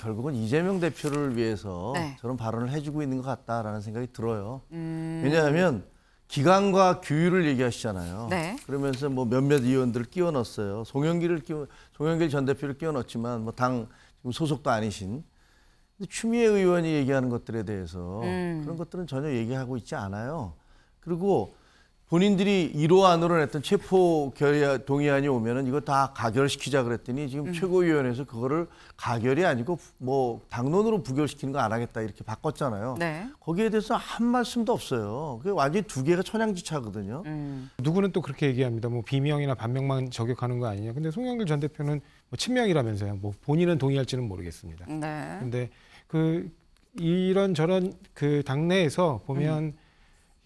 결국은 이재명 대표를 위해서 네. 저런 발언을 해주고 있는 것 같다라는 생각이 들어요. 왜냐하면 기강과 규율을 얘기하시잖아요. 네. 그러면서 뭐 몇몇 의원들을 끼워 넣었어요. 송영길 전 대표를 끼워 넣었지만 뭐 당 소속도 아니신 추미애 의원이 얘기하는 것들에 대해서 그런 것들은 전혀 얘기하고 있지 않아요. 그리고 본인들이 1호 안으로 냈던 체포 동의안이 오면은 이거 다 가결시키자 그랬더니 지금 최고위원회에서 그거를 가결이 아니고 뭐 당론으로 부결시키는 거 안 하겠다 이렇게 바꿨잖아요. 네. 거기에 대해서 한 말씀도 없어요. 그게 완전히 두 개가 천양지차거든요. 누구는 또 그렇게 얘기합니다. 뭐 비명이나 반명만 저격하는 거 아니냐. 근데 송영길 전 대표는 뭐 친명이라면서요. 뭐 본인은 동의할지는 모르겠습니다. 네. 근데 이런 저런 당내에서 보면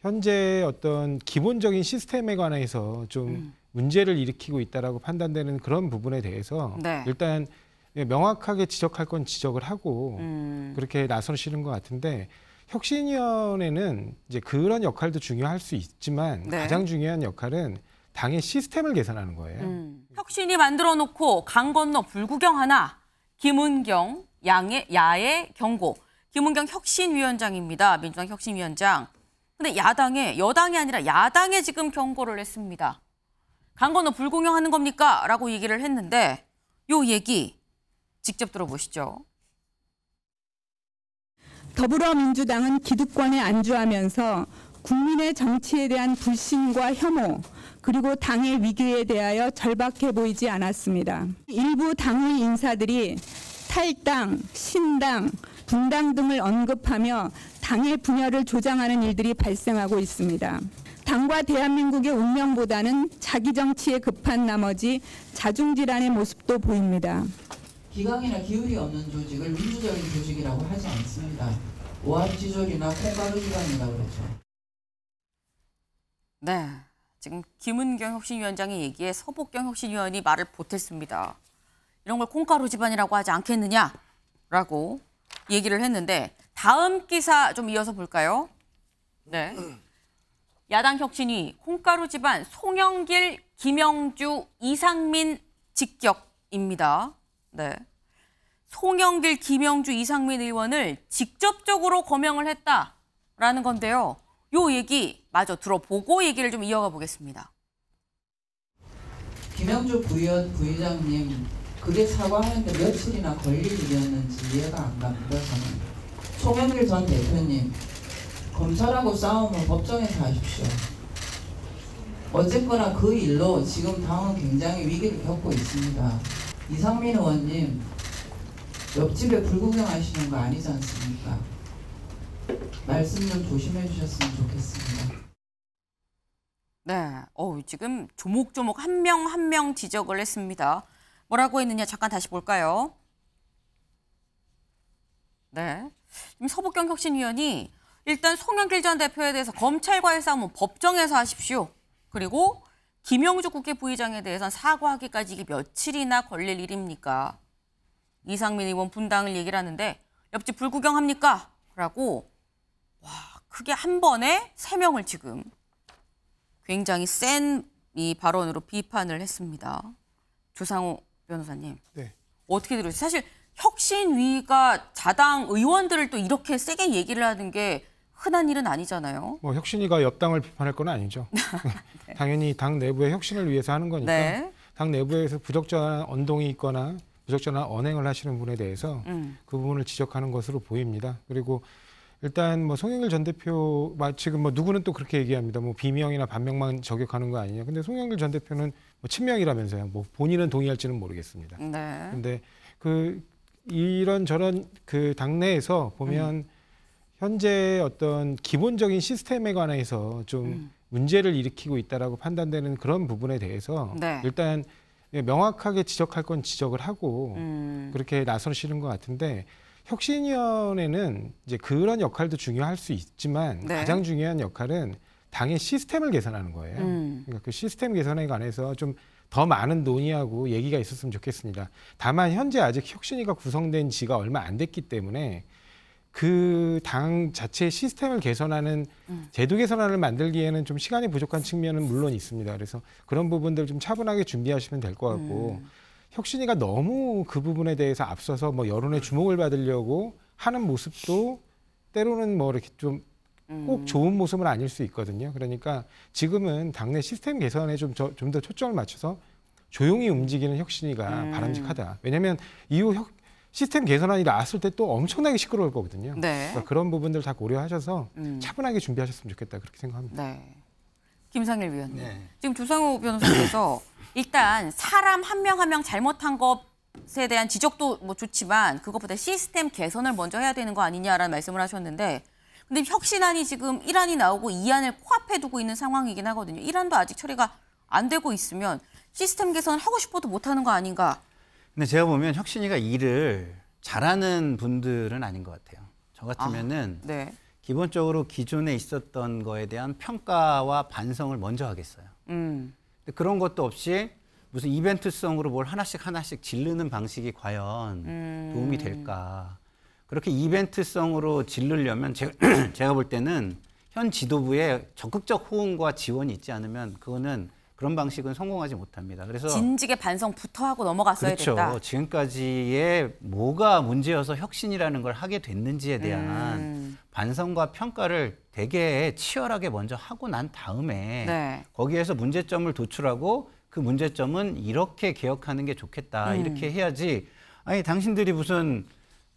현재 어떤 기본적인 시스템에 관해서 좀 문제를 일으키고 있다라고 판단되는 그런 부분에 대해서 네. 일단 명확하게 지적할 건 지적을 하고 그렇게 나서시는 것 같은데 혁신위원회는 이제 그런 역할도 중요할 수 있지만 네. 가장 중요한 역할은 당의 시스템을 개선하는 거예요. 혁신이 만들어 놓고 강 건너 불구경하나 김은경 야의 경고. 김은경 혁신위원장입니다. 민주당 혁신위원장. 근데 여당이 아니라 야당에 지금 경고를 했습니다. 강 건너 불구경하는 겁니까? 라고 얘기를 했는데 요 얘기 직접 들어보시죠. 더불어민주당은 기득권에 안주하면서 국민의 정치에 대한 불신과 혐오 그리고 당의 위기에 대하여 절박해 보이지 않았습니다. 일부 당의 인사들이 탈당, 신당, 분당 등을 언급하며 당의 분열을 조장하는 일들이 발생하고 있습니다. 당과 대한민국의 운명보다는 자기 정치에 급한 나머지 자중질환의 모습도 보입니다. 기강이나 기울이 없는 조직을 민주적인 조직이라고 하지 않습니다. 오합지졸이나 콩가루 기관이라고 그러죠. 네, 지금 김은경 혁신위원장의 얘기에 서복경 혁신위원이 말을 보탰습니다. 이런 걸 콩가루 집안이라고 하지 않겠느냐라고 얘기를 했는데 다음 기사 좀 이어서 볼까요? 네, 야당 혁신위 콩가루 집안 송영길, 김영주, 이상민 직격입니다. 네, 송영길, 김영주, 이상민 의원을 직접적으로 거명을 했다라는 건데요. 요 얘기 마저 들어보고 얘기를 좀 이어가 보겠습니다. 김영주 부의장님 그게 사과하는데 며칠이나 걸릴 일이었는지 이해가 안 갑니다. 저는. 송영길 전 대표님 검찰하고 싸우면 법정에서 하십시오. 어쨌거나 그 일로 지금 당은 굉장히 위기를 겪고 있습니다. 이상민 의원님 옆집에 불구경하시는 거 아니지 않습니까? 말씀 좀 조심해 주셨으면 좋겠습니다. 네, 지금 조목조목 한 명 한 명 지적을 했습니다. 뭐라고 했느냐 잠깐 다시 볼까요? 네, 지금 서복경 혁신위원이 일단 송영길 전 대표에 대해서 검찰과의 싸움은 법정에서 하십시오. 그리고 김영주 국회 부의장에 대해서는 사과하기까지 이게 며칠이나 걸릴 일입니까? 이상민 의원 분당을 얘기를 하는데 옆집 불구경합니까? 라고 크게 한 번에 3명을 지금 굉장히 센 이 발언으로 비판을 했습니다. 조상호 변호사님, 네. 어떻게 들으세요? 사실 혁신위가 자당 의원들을 또 이렇게 세게 얘기를 하는 게 흔한 일은 아니잖아요. 뭐 혁신위가 여당을 비판할 건 아니죠. 네. 당연히 당 내부의 혁신을 위해서 하는 거니까 네. 당 내부에서 부적절한 언동이 있거나 부적절한 언행을 하시는 분에 대해서 그 부분을 지적하는 것으로 보입니다. 그리고 일단 뭐 송영길 전 대표 지금 뭐 누구는 또 그렇게 얘기합니다. 뭐 비명이나 반명만 저격하는 거 아니냐. 근데 송영길 전 대표는 뭐 친명이라면서요. 뭐 본인은 동의할지는 모르겠습니다. 네. 근데 이런 저런 당내에서 보면 현재 어떤 기본적인 시스템에 관해서 좀 문제를 일으키고 있다라고 판단되는 그런 부분에 대해서 네. 일단 명확하게 지적할 건 지적을 하고 그렇게 나서시는 것 같은데 혁신위원회는 이제 그런 역할도 중요할 수 있지만 네. 가장 중요한 역할은 당의 시스템을 개선하는 거예요. 그러니까 그 시스템 개선에 관해서 좀 더 많은 논의하고 얘기가 있었으면 좋겠습니다. 다만 현재 아직 혁신위가 구성된 지가 얼마 안 됐기 때문에 그 당 자체의 시스템을 개선하는 제도 개선안을 만들기에는 좀 시간이 부족한 측면은 물론 있습니다. 그래서 그런 부분들 좀 차분하게 준비하시면 될 것 같고 혁신위가 너무 그 부분에 대해서 앞서서 뭐 여론의 주목을 받으려고 하는 모습도 때로는 뭐 이렇게 좀 꼭 좋은 모습은 아닐 수 있거든요. 그러니까 지금은 당내 시스템 개선에 좀 더 초점을 맞춰서 조용히 움직이는 혁신위가 바람직하다. 왜냐하면 이후 시스템 개선안이 나왔을 때 또 엄청나게 시끄러울 거거든요. 네. 그러니까 그런 부분들 다 고려하셔서 차분하게 준비하셨으면 좋겠다 그렇게 생각합니다. 네. 김상일 위원님. 네. 지금 조상호 변호사께서 일단 사람 한 명 한 명 잘못한 것에 대한 지적도 뭐 좋지만 그것보다 시스템 개선을 먼저 해야 되는 거 아니냐라는 말씀을 하셨는데 근데 혁신안이 지금 1안이 나오고 2안을 코앞에 두고 있는 상황이긴 하거든요. 1안도 아직 처리가 안 되고 있으면 시스템 개선을 하고 싶어도 못하는 거 아닌가. 근데 제가 보면 혁신위가 일을 잘하는 분들은 아닌 것 같아요. 저 같으면은 네. 기본적으로 기존에 있었던 거에 대한 평가와 반성을 먼저 하겠어요. 근데 그런 것도 없이 무슨 이벤트성으로 뭘 하나씩 질르는 방식이 과연 도움이 될까. 그렇게 이벤트성으로 질르려면 제가 볼 때는 현 지도부의 적극적 호응과 지원이 있지 않으면 그거는 그런 방식은 성공하지 못합니다. 그래서 진즉에 반성부터 하고 넘어갔어야 그렇죠. 됐다. 지금까지의 뭐가 문제여서 혁신이라는 걸 하게 됐는지에 대한 반성과 평가를 되게 치열하게 먼저 하고 난 다음에 네. 거기에서 문제점을 도출하고 그 문제점은 이렇게 개혁하는 게 좋겠다. 이렇게 해야지. 아니 당신들이 무슨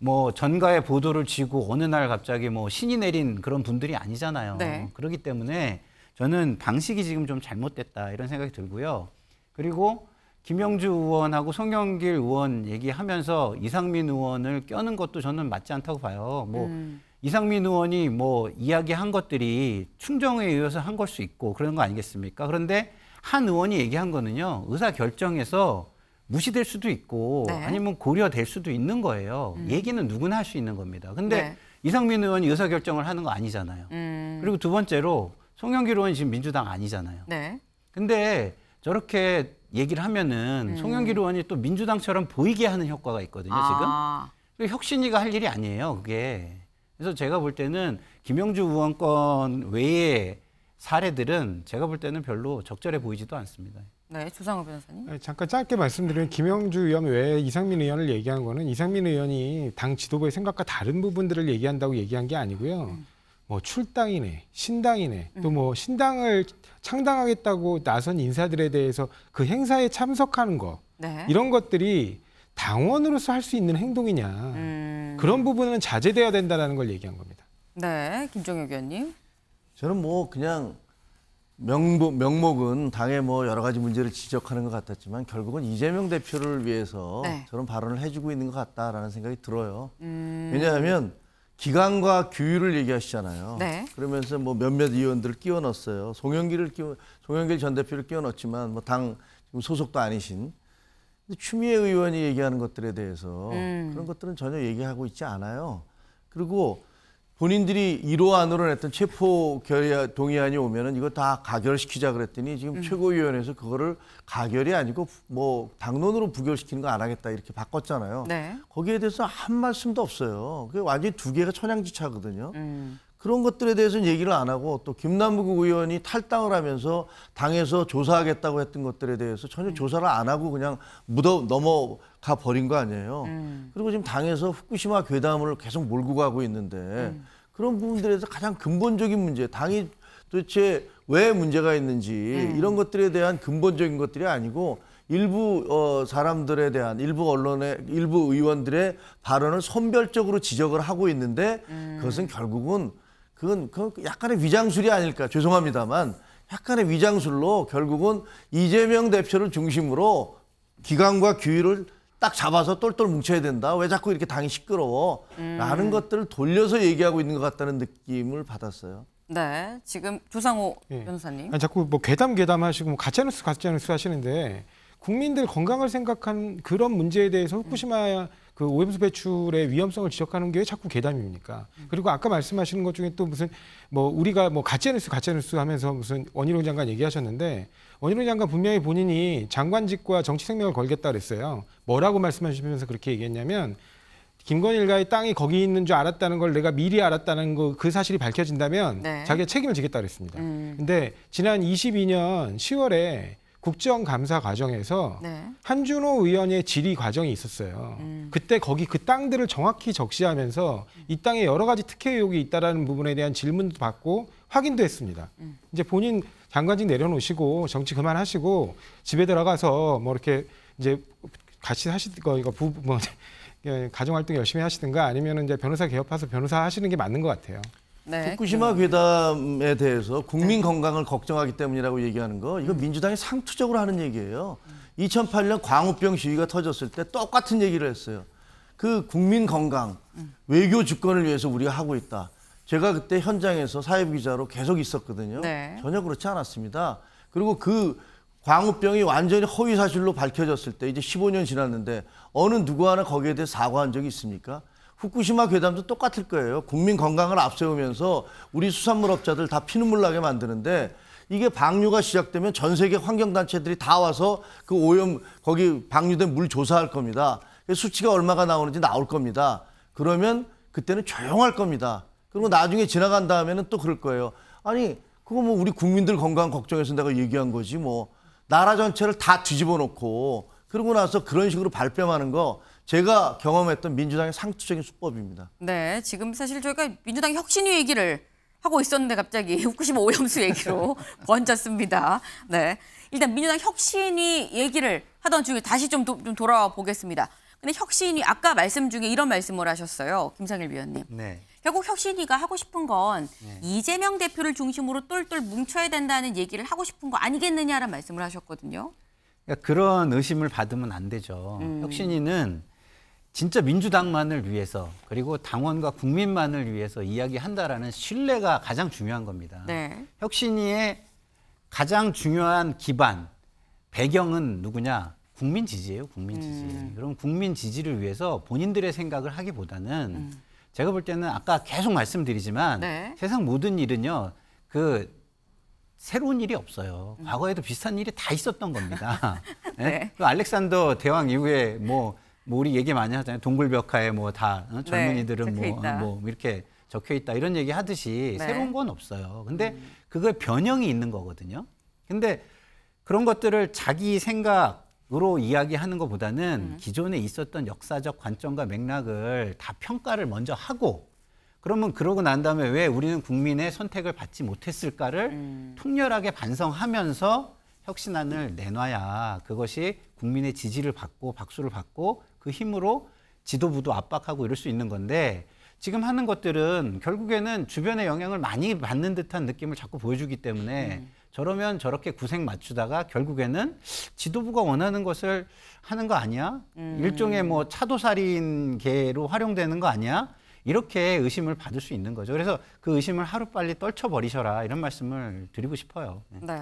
뭐 전가의 보도를 쥐고 어느 날 갑자기 뭐 신이 내린 그런 분들이 아니잖아요. 네. 그렇기 때문에 저는 방식이 지금 좀 잘못됐다 이런 생각이 들고요. 그리고 김영주 의원하고 송영길 의원 얘기하면서 이상민 의원을 껴는 것도 저는 맞지 않다고 봐요. 뭐 이상민 의원이 뭐 이야기한 것들이 충정에 의해서 한 걸 수 있고 그런 거 아니겠습니까? 그런데 한 의원이 얘기한 거는요. 의사 결정에서 무시될 수도 있고 네. 아니면 고려될 수도 있는 거예요. 얘기는 누구나 할 수 있는 겁니다. 근데 네. 이상민 의원이 의사결정을 하는 거 아니잖아요. 그리고 두 번째로 송영길 의원이 지금 민주당 아니잖아요. 네. 근데 저렇게 얘기를 하면은 송영길 의원이 또 민주당처럼 보이게 하는 효과가 있거든요, 지금. 그리고 혁신위가 할 일이 아니에요, 그게. 그래서 제가 볼 때는 김영주 의원 건 외의 사례들은 제가 볼 때는 별로 적절해 보이지도 않습니다. 네, 조상호 변호사님. 잠깐 짧게 말씀드리면 김영주 의원 외에 이상민 의원을 얘기한 거는 이상민 의원이 당 지도부의 생각과 다른 부분들을 얘기한다고 얘기한 게 아니고요. 뭐 출당이네, 신당이네, 또 뭐 신당을 창당하겠다고 나선 인사들에 대해서 그 행사에 참석하는 거 네. 이런 것들이 당원으로서 할 수 있는 행동이냐 그런 부분은 자제돼야 된다는 걸 얘기한 겁니다. 네, 김종혁 의원님. 저는 뭐 그냥 명목은 당의 뭐 여러 가지 문제를 지적하는 것 같았지만 결국은 이재명 대표를 위해서 네. 저런 발언을 해주고 있는 것 같다라는 생각이 들어요. 왜냐하면 기강과 규율을 얘기하시잖아요. 네. 그러면서 뭐 몇몇 의원들을 끼워 넣었어요. 송영길 전 대표를 끼워 넣었지만 뭐 당 소속도 아니신 추미애 의원이 얘기하는 것들에 대해서 그런 것들은 전혀 얘기하고 있지 않아요. 그리고 본인들이 1호 안으로 냈던 체포 동의안이 오면은 이거 다 가결시키자 그랬더니 지금 최고위원회에서 그거를 가결이 아니고 뭐 당론으로 부결시키는 거 안 하겠다 이렇게 바꿨잖아요. 네. 거기에 대해서 한 말씀도 없어요. 그게 완전히 두 개가 천양지차거든요. 그런 것들에 대해서는 얘기를 안 하고 또 김남국 의원이 탈당을 하면서 당에서 조사하겠다고 했던 것들에 대해서 전혀 조사를 안 하고 그냥 넘어가 버린 거 아니에요. 그리고 지금 당에서 후쿠시마 괴담을 계속 몰고 가고 있는데 그런 부분들에서 가장 근본적인 문제, 당이 도대체 왜 문제가 있는지 이런 것들에 대한 근본적인 것들이 아니고 일부 사람들에 대한 일부 언론의 일부 의원들의 발언을 선별적으로 지적을 하고 있는데 그것은 결국은 그건 약간의 위장술이 아닐까. 죄송합니다만 약간의 위장술로 결국은 이재명 대표를 중심으로 기강과 규율을 딱 잡아서 똘똘 뭉쳐야 된다. 왜 자꾸 이렇게 당이 시끄러워? 라는 것들을 돌려서 얘기하고 있는 것 같다는 느낌을 받았어요. 네, 지금 조상호 예. 변호사님. 아니, 자꾸 뭐 괴담 하시고 뭐 가짜뉴스 하시는데 국민들 건강을 생각한 그런 문제에 대해서 후쿠시마 그 오염수 배출의 위험성을 지적하는 게 자꾸 괴담입니까? 그리고 아까 말씀하시는 것 중에 또 무슨 뭐 우리가 뭐 가짜뉴스 하면서 무슨 원희룡 장관 얘기하셨는데 원희룡 장관 분명히 본인이 장관직과 정치 생명을 걸겠다 그랬어요. 뭐라고 말씀하시면서 그렇게 얘기했냐면 김건희 땅이 거기 있는 줄 알았다는 걸 내가 미리 알았다는 거 그 사실이 밝혀진다면 네. 자기가 책임을 지겠다 그랬습니다. 근데 지난 22년 10월에 국정감사 과정에서 네. 한준호 의원의 질의 과정이 있었어요. 그때 거기 그 땅들을 정확히 적시하면서 이 땅에 여러 가지 특혜 의혹이 있다라는 부분에 대한 질문도 받고 확인도 했습니다. 이제 본인 장관직 내려놓으시고 정치 그만하시고 집에 들어가서 뭐 이렇게 이제 같이 하시고 이거 가정 활동 열심히 하시든가 아니면 이제 변호사 개업해서 변호사 하시는 게 맞는 것 같아요. 네. 후쿠시마 괴담에 대해서 국민 건강을 걱정하기 때문이라고 얘기하는 거 이거 민주당이 상투적으로 하는 얘기예요. 2008년 광우병 시위가 터졌을 때 똑같은 얘기를 했어요. 그 국민 건강, 외교 주권을 위해서 우리가 하고 있다. 제가 그때 현장에서 사회부 기자로 계속 있었거든요. 네. 전혀 그렇지 않았습니다. 그리고 그 광우병이 완전히 허위 사실로 밝혀졌을 때 이제 15년 지났는데 어느 누구 하나 거기에 대해 사과한 적이 있습니까? 후쿠시마 괴담도 똑같을 거예요. 국민 건강을 앞세우면서 우리 수산물업자들 다 피눈물 나게 만드는데 이게 방류가 시작되면 전 세계 환경단체들이 다 와서 그 오염 거기 방류된 물 조사할 겁니다. 수치가 얼마가 나오는지 나올 겁니다. 그러면 그때는 조용할 겁니다. 그리고 나중에 지나간 다음에는 또 그럴 거예요. 아니 그거 뭐 우리 국민들 건강 걱정해서 내가 얘기한 거지 뭐 나라 전체를 다 뒤집어 놓고 그러고 나서 그런 식으로 발뺌하는 거 제가 경험했던 민주당의 상투적인 수법입니다. 네, 지금 사실 저희가 민주당 혁신위 얘기를 하고 있었는데 갑자기 후쿠시마 오염수 얘기로 번졌습니다. 네, 일단 민주당 혁신위 얘기를 하던 중에 다시 좀 돌아와 보겠습니다. 근데 혁신위 아까 말씀 중에 이런 말씀을 하셨어요, 김상일 위원님. 네. 결국 혁신위가 하고 싶은 건 이재명 대표를 중심으로 똘똘 뭉쳐야 된다는 얘기를 하고 싶은 거 아니겠느냐라는 말씀을 하셨거든요. 그러니까 그런 의심을 받으면 안 되죠. 혁신위는 진짜 민주당만을 위해서 그리고 당원과 국민만을 위해서 이야기한다라는 신뢰가 가장 중요한 겁니다. 네. 혁신위의 가장 중요한 기반, 배경은 누구냐? 국민 지지예요, 국민 지지. 그럼 국민 지지를 위해서 본인들의 생각을 하기보다는 제가 볼 때는 아까 계속 말씀드리지만 네. 세상 모든 일은요, 그 새로운 일이 없어요. 과거에도 비슷한 일이 다 있었던 겁니다. 네? 네. 그 알렉산더 대왕 이후에 뭐 우리 얘기 많이 하잖아요. 동굴벽화에 뭐 다 젊은이들은 네, 뭐 이렇게 적혀 있다 이런 얘기 하듯이 네. 새로운 건 없어요. 근데 그거에 변형이 있는 거거든요. 근데 그런 것들을 자기 생각으로 이야기하는 것보다는 기존에 있었던 역사적 관점과 맥락을 다 평가를 먼저 하고 그러면 그러고 난 다음에 왜 우리는 국민의 선택을 받지 못했을까를 통렬하게 반성하면서 혁신안을 내놔야 그것이 국민의 지지를 받고 박수를 받고 그 힘으로 지도부도 압박하고 이럴 수 있는 건데 지금 하는 것들은 결국에는 주변의 영향을 많이 받는 듯한 느낌을 자꾸 보여주기 때문에 저러면 저렇게 구색 맞추다가 결국에는 지도부가 원하는 것을 하는 거 아니야? 일종의 뭐 차도살인계로 활용되는 거 아니야? 이렇게 의심을 받을 수 있는 거죠. 그래서 그 의심을 하루빨리 떨쳐버리셔라 이런 말씀을 드리고 싶어요. 네.